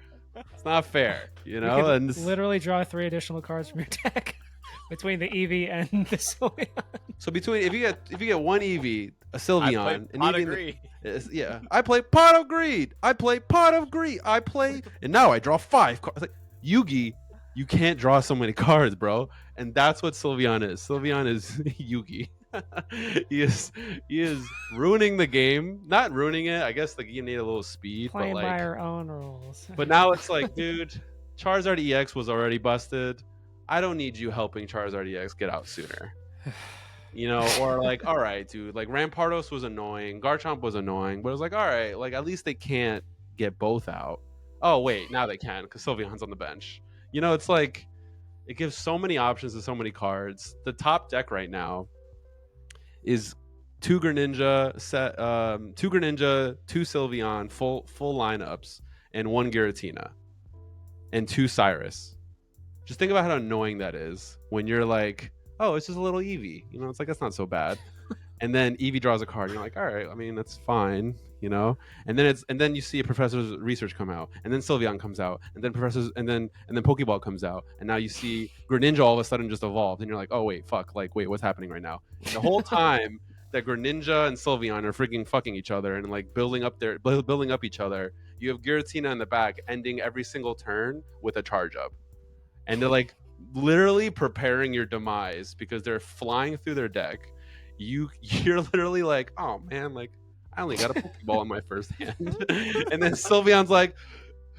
[SPEAKER 2] It's not fair, you know?
[SPEAKER 1] You could
[SPEAKER 2] And
[SPEAKER 1] literally draw 3 additional cards from your deck between the Eevee and the Sylveon.
[SPEAKER 2] so if you get 1 Eevee, a Sylveon, and
[SPEAKER 3] Pot of
[SPEAKER 2] Eevee,
[SPEAKER 3] greed.
[SPEAKER 2] yeah, I play pot of greed. I play pot of greed. And now I draw 5 cards. Like, Yugi, you can't draw so many cards, bro. And that's what Sylveon is. Sylveon is Yugi. he is ruining the game. Not ruining it. I guess the game need a little speed.
[SPEAKER 1] Playing
[SPEAKER 2] but
[SPEAKER 1] by
[SPEAKER 2] like,
[SPEAKER 1] our own rules.
[SPEAKER 2] But now it's like, dude, Charizard EX was already busted. I don't need you helping Charizard EX get out sooner. You know, or like, all right, dude, like Rampardos was annoying, Garchomp was annoying, but it was like, all right, like at least they can't get both out. Oh wait, now they can because Sylveon's on the bench. You know, it's like it gives so many options to so many cards. The top deck right now is 2 Greninja, 2 Sylveon, full lineups, and 1 Giratina, and 2 Cyrus. Just think about how annoying that is when you're like, oh, it's just a little Eevee. You know, it's like, that's not so bad. And then Eevee draws a card, and you're like, all right, I mean, that's fine, you know. And then you see a Professor's Research come out, and then Sylveon comes out, and then Pokeball comes out, and now you see Greninja all of a sudden just evolved, and you're like, oh wait, fuck, like wait, what's happening right now? And the whole time that Greninja and Sylveon are freaking fucking each other and like building up each other, you have Giratina in the back ending every single turn with a charge up, and they're like literally preparing your demise because they're flying through their deck. You're literally like, oh man, like I only got a Pokeball in my first hand. And then Sylveon's like,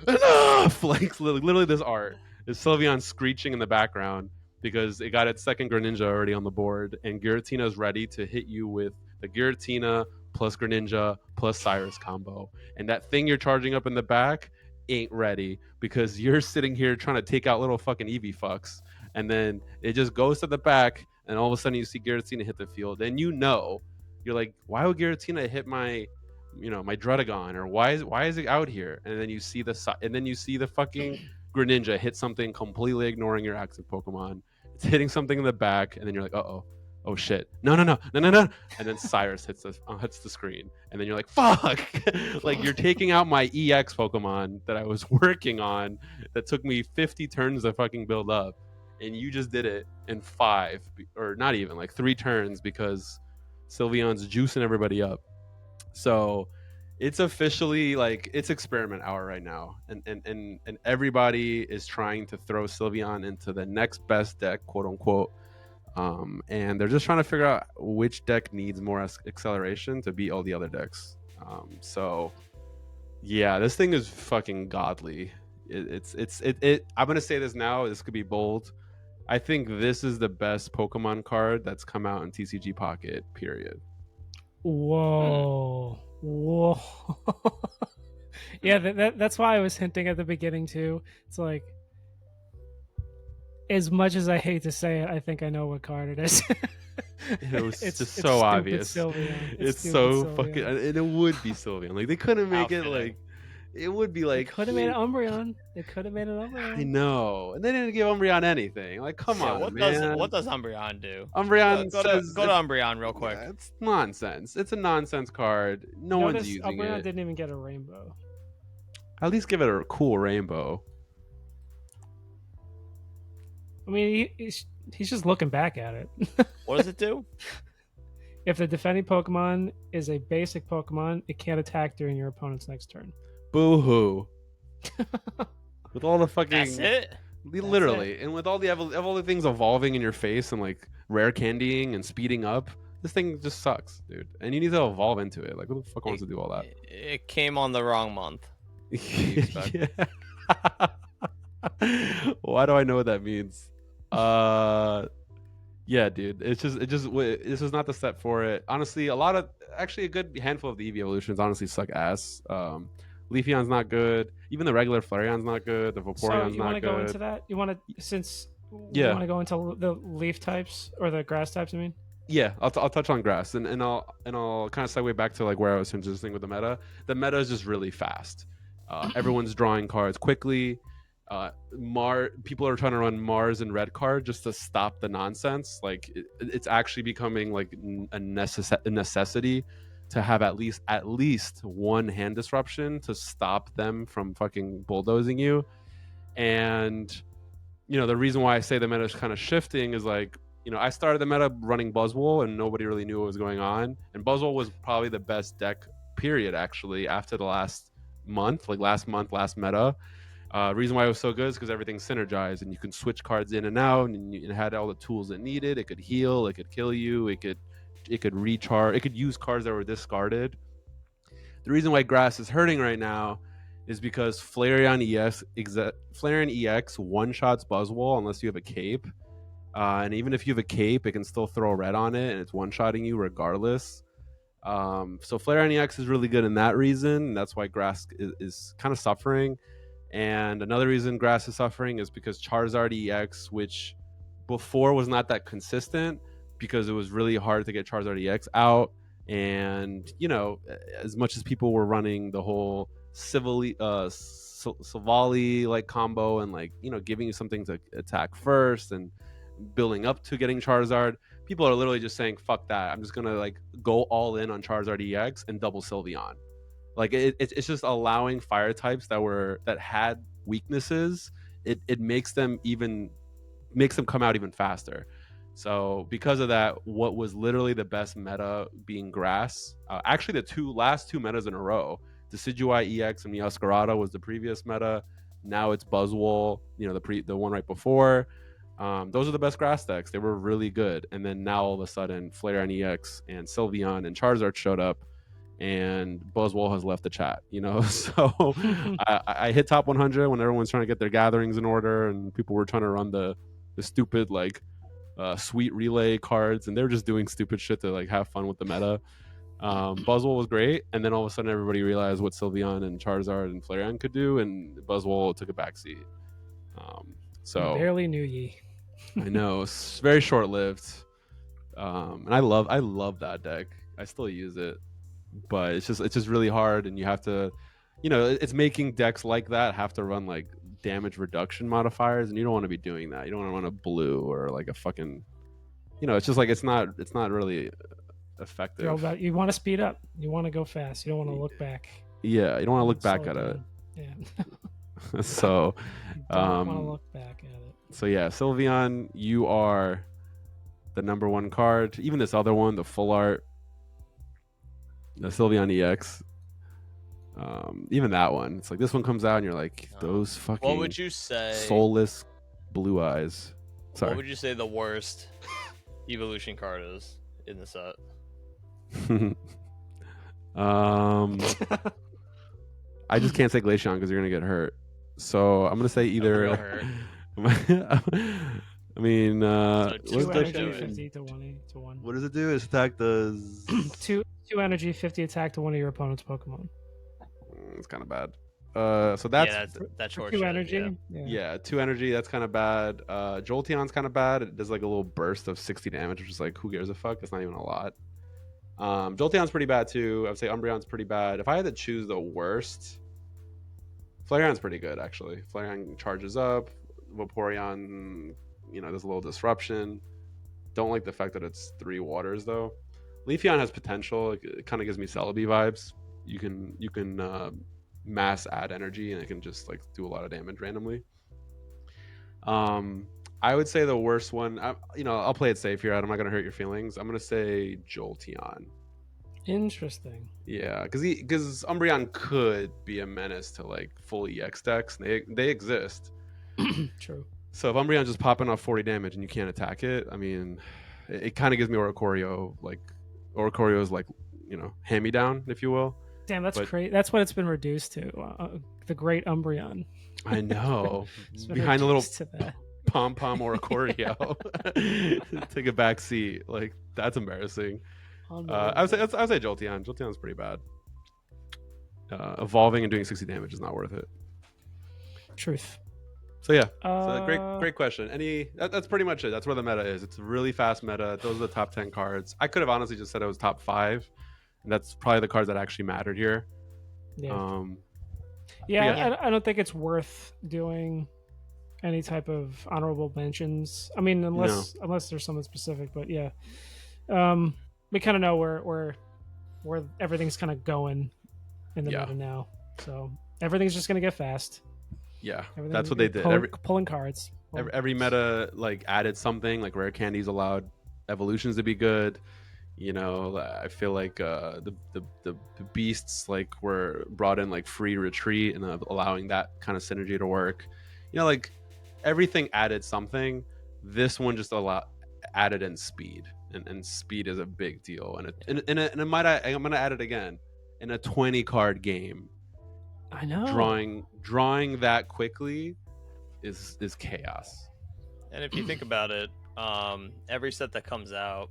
[SPEAKER 2] enough! Like literally this art is Sylveon screeching in the background because it got its second Greninja already on the board, and Giratina is ready to hit you with the Giratina plus Greninja plus Cyrus combo. And that thing you're charging up in the back ain't ready because you're sitting here trying to take out little fucking Eevee fucks, and then it just goes to the back, and all of a sudden you see Giratina hit the field, and you're like, why would Giratina hit my Druddigon, or why is it out here? And then you see the fucking Greninja hit something completely ignoring your active Pokemon. It's hitting something in the back, and then you're like, oh shit, no, and then Cyrus hits the screen, and then you're like, fuck. Like, you're taking out my EX Pokemon that I was working on that took me 50 turns to fucking build up, and you just did it in 5, or not even, like 3 turns, because Sylveon's juicing everybody up. So it's officially like, it's experiment hour right now, and everybody is trying to throw Sylveon into the next best deck, quote unquote. And they're just trying to figure out which deck needs more acceleration to beat all the other decks. So yeah, this thing is fucking godly. I'm gonna say this now. This could be bold. I think this is the best Pokemon card that's come out in TCG Pocket. Period.
[SPEAKER 1] Whoa. Yeah, that's why I was hinting at the beginning too. It's like, as much as I hate to say it, I think I know what card it is.
[SPEAKER 2] It was just
[SPEAKER 1] it's
[SPEAKER 2] so
[SPEAKER 1] stupid
[SPEAKER 2] obvious.
[SPEAKER 1] Sylveon.
[SPEAKER 2] It's
[SPEAKER 1] stupid
[SPEAKER 2] so
[SPEAKER 1] Sylveon.
[SPEAKER 2] fucking, and it would be Sylveon. Like they couldn't make it
[SPEAKER 3] Outfitting.
[SPEAKER 2] like. It would be
[SPEAKER 1] They
[SPEAKER 2] like
[SPEAKER 1] could have made an Umbreon. They could have made an Umbreon.
[SPEAKER 2] I know, and they didn't give Umbreon anything. Like, come on,
[SPEAKER 3] what
[SPEAKER 2] man.
[SPEAKER 3] does Umbreon do?
[SPEAKER 2] Umbreon
[SPEAKER 3] Go to Umbreon real quick.
[SPEAKER 2] Yeah, it's nonsense. It's a nonsense card. No one's using
[SPEAKER 1] Umbreon
[SPEAKER 2] it.
[SPEAKER 1] didn't even get a rainbow.
[SPEAKER 2] At least give it a cool rainbow.
[SPEAKER 1] I mean, he's just looking back at it.
[SPEAKER 3] What does it do?
[SPEAKER 1] If the defending Pokemon is a basic Pokemon, it can't attack during your opponent's next turn.
[SPEAKER 2] Boo hoo. With all the fucking.
[SPEAKER 3] That's it.
[SPEAKER 2] Literally, and with all the things evolving in your face and like rare candying and speeding up, this thing just sucks, dude. And you need to evolve into it. Like, who the fuck wants to do all that?
[SPEAKER 3] It came on the wrong month.
[SPEAKER 2] Yeah. Why do I know what that means? Yeah, dude. This is not the step for it. Honestly, a good handful of the Eevee evolutions honestly suck ass. Leafeon's not good. Even the regular Flareon's not good. The Vaporeon's not good.
[SPEAKER 1] So you want to go into that? You want to
[SPEAKER 2] you
[SPEAKER 1] want to go into the leaf types or the grass types? I mean.
[SPEAKER 2] Yeah, I'll touch on grass and I'll kind of segue back to like where I was interested with the meta. The meta is just really fast. Everyone's drawing cards quickly. People are trying to run Mars and red card just to stop the nonsense. Like it's actually becoming like a necessity to have at least one hand disruption to stop them from fucking bulldozing you. And the reason why I say the meta is kind of shifting is like, I started the meta running Buzzwole and nobody really knew what was going on. And Buzzwole was probably the best deck period actually after the last meta. Reason why it was so good is because everything's synergized and you can switch cards in and out, and it had all the tools it needed. It could heal, it could kill you, it could recharge, it could use cards that were discarded. The reason why grass is hurting right now is because Flareon EX one-shots Buzzwole unless you have a cape. And even if you have a cape, it can still throw red on it and it's one-shotting you regardless. So Flareon EX is really good in that reason. And that's why grass is kind of suffering. And another reason grass is suffering is because Charizard EX, which before was not that consistent because it was really hard to get Charizard EX out. And, as much as people were running the whole Savali like combo and like, giving you something to attack first and building up to getting Charizard, people are literally just saying, fuck that. I'm just going to like go all in on Charizard EX and double Sylveon. Like it's just allowing fire types that had weaknesses. It makes them come out even faster. So because of that, what was literally the best meta being grass, actually the last two metas in a row, Decidueye EX and Meowscarada was the previous meta. Now it's Buzzwole, the one right before. Those are the best grass decks. They were really good. And then now all of a sudden Flareon EX and Sylveon and Charizard showed up. And Buzzwole has left the chat, so I hit top 100 when everyone's trying to get their gatherings in order and people were trying to run the stupid like sweet relay cards, and they were just doing stupid shit to like have fun with the meta. Buzzwole was great, and then all of a sudden everybody realized what Sylveon and Charizard and Flareon could do, and Buzzwole took a backseat. So
[SPEAKER 1] barely knew ye.
[SPEAKER 2] I know, it's very short-lived, and I love that deck. I still use it. But it's just really hard, and you have to, it's making decks like that have to run like damage reduction modifiers, and you don't want to be doing that. You don't want to run a blue or like a fucking, it's just like it's not really effective.
[SPEAKER 1] You want to speed up. You want to go fast. You don't want to look back.
[SPEAKER 2] Yeah, you don't want to look back at it.
[SPEAKER 1] Yeah.
[SPEAKER 2] So,
[SPEAKER 1] you don't want to look back at it.
[SPEAKER 2] So yeah, Sylveon, you are the number one card. Even this other one, the full art. The Sylveon EX, even that one, it's like this one comes out and you're like, those fucking
[SPEAKER 3] what would you say
[SPEAKER 2] soulless blue eyes. Sorry.
[SPEAKER 3] What would you say the worst evolution card is in the set?
[SPEAKER 2] I just can't say Glaceon because you're gonna get hurt. So I'm gonna say either. I mean, what does
[SPEAKER 1] Glaceon 50 to 1.
[SPEAKER 2] What does it do? Its attack does
[SPEAKER 1] two energy, 50 attack to one of your opponent's Pokemon.
[SPEAKER 2] It's kind of bad. So that's
[SPEAKER 3] that's short
[SPEAKER 1] 2
[SPEAKER 3] shit,
[SPEAKER 1] energy.
[SPEAKER 2] yeah, 2 energy. That's kind of bad. Jolteon's kind of bad. It does like a little burst of 60 damage, which is like, who gives a fuck? It's not even a lot. Jolteon's pretty bad too. I would say Umbreon's pretty bad. If I had to choose the worst, Flareon's pretty good actually. Flareon charges up. Vaporeon, there's a little disruption. Don't like the fact that it's 3 waters though. Leafeon has potential. It kind of gives me Celebi vibes. You can mass add energy and it can just like do a lot of damage randomly. I would say the worst one. I'll play it safe here. I'm not gonna hurt your feelings. I'm gonna say Jolteon.
[SPEAKER 1] Interesting.
[SPEAKER 2] Yeah, because Umbreon could be a menace to like full EX decks. They exist.
[SPEAKER 1] True.
[SPEAKER 2] So if Umbreon's just popping off 40 damage and you can't attack it, I mean, it kind of gives me Oricorio. Like Oricorio's like hand me down, if you will.
[SPEAKER 1] Damn, that's crazy. That's what it's been reduced to. The Great Umbreon.
[SPEAKER 2] I know. Behind the little pom pom Oricorio. Take a back seat. Like that's embarrassing. I would say Jolteon. Jolteon's pretty bad. Evolving and doing 60 damage is not worth it.
[SPEAKER 1] Truth.
[SPEAKER 2] So yeah, great question. That's pretty much it. That's where the meta is. It's a really fast meta. Those are the top 10 cards. I could have honestly just said it was top 5, and that's probably the cards that actually mattered here.
[SPEAKER 1] Yeah. I don't think it's worth doing any type of honorable mentions. I mean, unless there's something specific. But yeah, we kind of know where everything's kind of going in the meta now. So everything's just gonna get fast.
[SPEAKER 2] Yeah, that's what they did.
[SPEAKER 1] Pulling cards.
[SPEAKER 2] Every meta like added something. Like rare candies allowed evolutions to be good. I feel like the beasts like were brought in like free retreat and allowing that kind of synergy to work. Like everything added something. This one just added in speed, and speed is a big deal. And I'm gonna add it again in a 20 card game.
[SPEAKER 1] I know.
[SPEAKER 3] Drawing
[SPEAKER 2] that quickly is chaos.
[SPEAKER 3] And if you think about it, every set that comes out,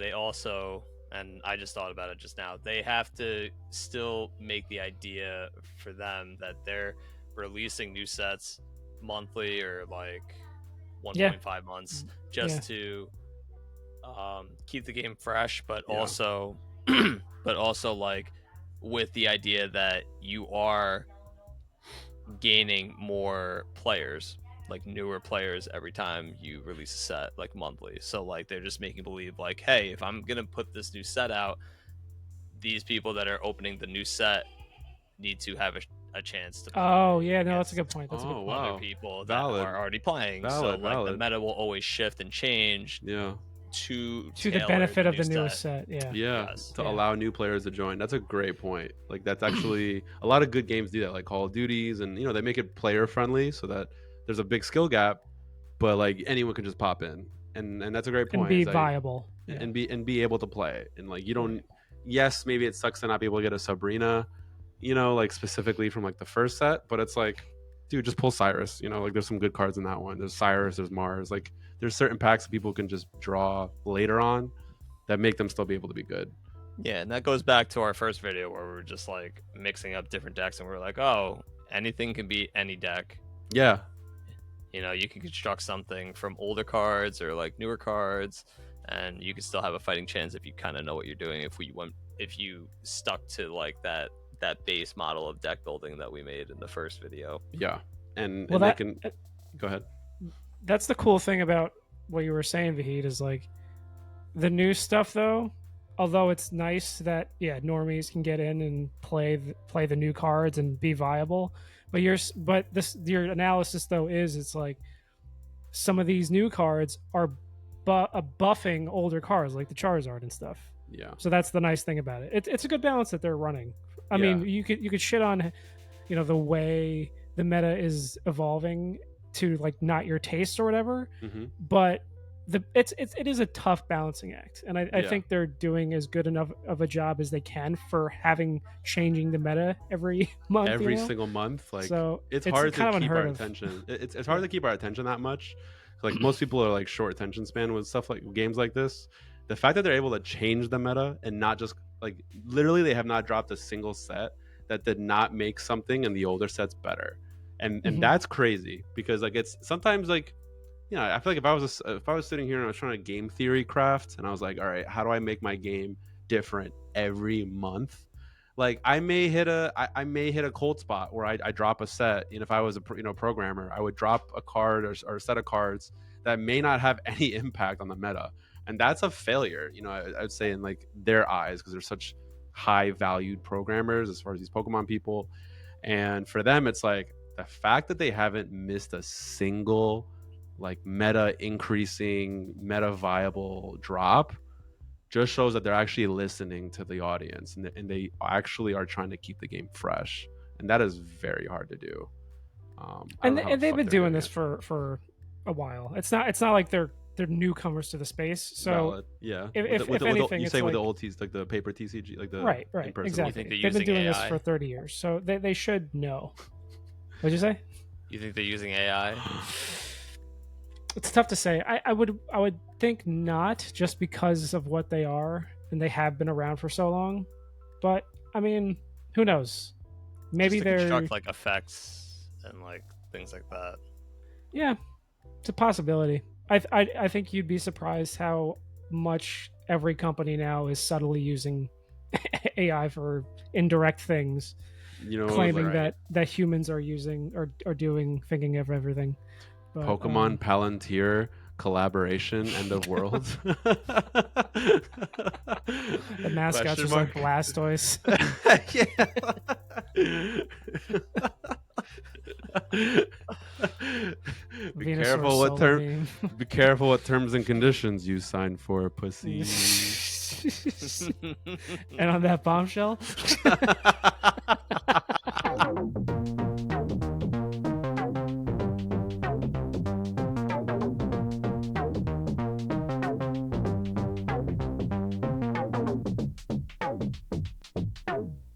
[SPEAKER 3] they also, and I just thought about it just now, they have to still make the idea for them that they're releasing new sets monthly or like 1.5 months just to keep the game fresh, but also like with the idea that you are gaining more players, like newer players every time you release a set, like monthly. So like they're just making believe like, hey, if I'm gonna put this new set out, these people that are opening the new set need to have a chance to play.
[SPEAKER 1] That's a good point. That's a good point.
[SPEAKER 3] Other people that are already playing. The meta will always shift and change.
[SPEAKER 2] Yeah.
[SPEAKER 3] To
[SPEAKER 1] the benefit of the newest set.
[SPEAKER 2] Allow new players to join. That's a great point. Like that's actually a lot of good games do that, like Call of Duties, and they make it player friendly so that there's a big skill gap, but like anyone can just pop in, and that's a great point.
[SPEAKER 1] And be viable.
[SPEAKER 2] And be able to play, and like you don't. Yes, maybe it sucks to not be able to get a Sabrina, like specifically from like the first set, but it's like, dude, just pull Cyrus. Like there's some good cards in that one. There's Cyrus, there's Mars, like. There's certain packs that people can just draw later on that make them still be able to be good.
[SPEAKER 3] Yeah, and that goes back to our first video where we were just like mixing up different decks, and we were like, oh, anything can be any deck.
[SPEAKER 2] Yeah.
[SPEAKER 3] You can construct something from older cards or like newer cards, and you can still have a fighting chance if you kind of know what you're doing. If you stuck to like that base model of deck building that we made in the first video.
[SPEAKER 2] Yeah, and
[SPEAKER 1] go
[SPEAKER 2] ahead.
[SPEAKER 1] That's the cool thing about what you were saying, Vahid, is like the new stuff though, although it's nice that normies can get in and play the new cards and be viable, but your analysis though is it's like some of these new cards are buffing older cards like the Charizard and stuff.
[SPEAKER 2] Yeah.
[SPEAKER 1] So that's the nice thing about it. It's a good balance that they're running. I mean, you could shit on the way the meta is evolving to like not your taste or whatever, but it is a tough balancing act, and I think they're doing as good enough of a job as they can for changing the meta every month,
[SPEAKER 2] single month. Like,
[SPEAKER 1] so
[SPEAKER 2] it's hard to keep our attention. It's hard to keep our attention that much. Like most people are like short attention span with stuff like games like this. The fact that they're able to change the meta and not just like literally they have not dropped a single set that did not make something in the older sets better, and
[SPEAKER 1] Mhm.
[SPEAKER 2] that's crazy because like it's sometimes like, you know, I feel like if I was sitting here and I was trying to game theory craft and I was like, all right, how do I make my game different every month? Like I may hit a cold spot where I drop a set, and if I was a programmer, I would drop a card or a set of cards that may not have any impact on the meta, and that's a failure, you know. I'd say in like their eyes, because they're such high valued programmers as far as these Pokemon people, and for them it's like the fact that they haven't missed a single like meta increasing, meta viable drop just shows that they're actually listening to the audience, and they actually are trying to keep the game fresh, and that is very hard to do.
[SPEAKER 1] And they've been doing this for a while. It's not like they're newcomers to the space. So
[SPEAKER 2] valid. Yeah,
[SPEAKER 1] if anything,
[SPEAKER 2] you
[SPEAKER 1] it's
[SPEAKER 2] say with
[SPEAKER 1] like,
[SPEAKER 2] the old T's, like the paper TCG, like the
[SPEAKER 1] right,
[SPEAKER 2] in-person
[SPEAKER 1] exactly.
[SPEAKER 3] You think they're
[SPEAKER 1] They've been
[SPEAKER 3] using
[SPEAKER 1] doing this
[SPEAKER 3] AI?
[SPEAKER 1] for 30 years, so they should know. What'd you say?
[SPEAKER 3] You think they're using AI?
[SPEAKER 1] It's tough to say. I would think not, just because of what they are, and they have been around for so long. But I mean, who knows? Maybe
[SPEAKER 3] Just to
[SPEAKER 1] they're
[SPEAKER 3] construct like effects and like things like that.
[SPEAKER 1] yeah, it's a possibility. I think you'd be surprised how much every company now is subtly using AI for indirect things,
[SPEAKER 2] You know,
[SPEAKER 1] claiming
[SPEAKER 2] like,
[SPEAKER 1] that humans are using or doing, thinking of everything. But,
[SPEAKER 2] Pokemon Palantir collaboration, end of world.
[SPEAKER 1] the mascots
[SPEAKER 2] Question
[SPEAKER 1] just
[SPEAKER 2] mark?
[SPEAKER 1] like Blastoise.
[SPEAKER 2] Be
[SPEAKER 1] Venusaur
[SPEAKER 2] careful what
[SPEAKER 1] Solar Beam.
[SPEAKER 2] Be careful what terms and conditions you sign for, pussy.
[SPEAKER 1] And on that bombshell,